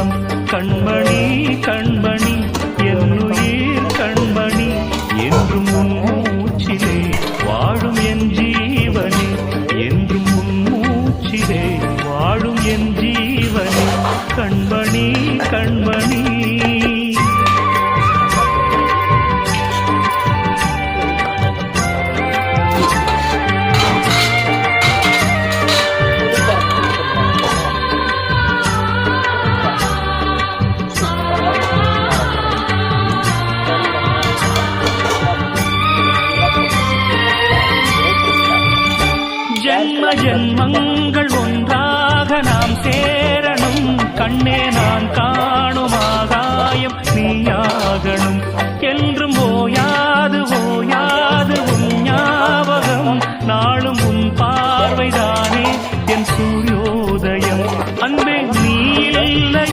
சொந்தம். கண்மணி கண்மணி என்னுயிர் கண்மணி, என்றும் உன் மூச்சிலே வாழும் என் ஜீவனே, என்றும் உன் மூச்சிலே வாழும் என் ஜீவனே. கண்மணி கண்மணி ஜன்ம ஜன்மங்கள் ஒன்றாக நாம் சேரணும். கண்ணே நான் காணும் ஆகாயம் நீயாகணும். என்றும் ஓயாது ஓயாது உன் ஞாபகம், நாளும் உன்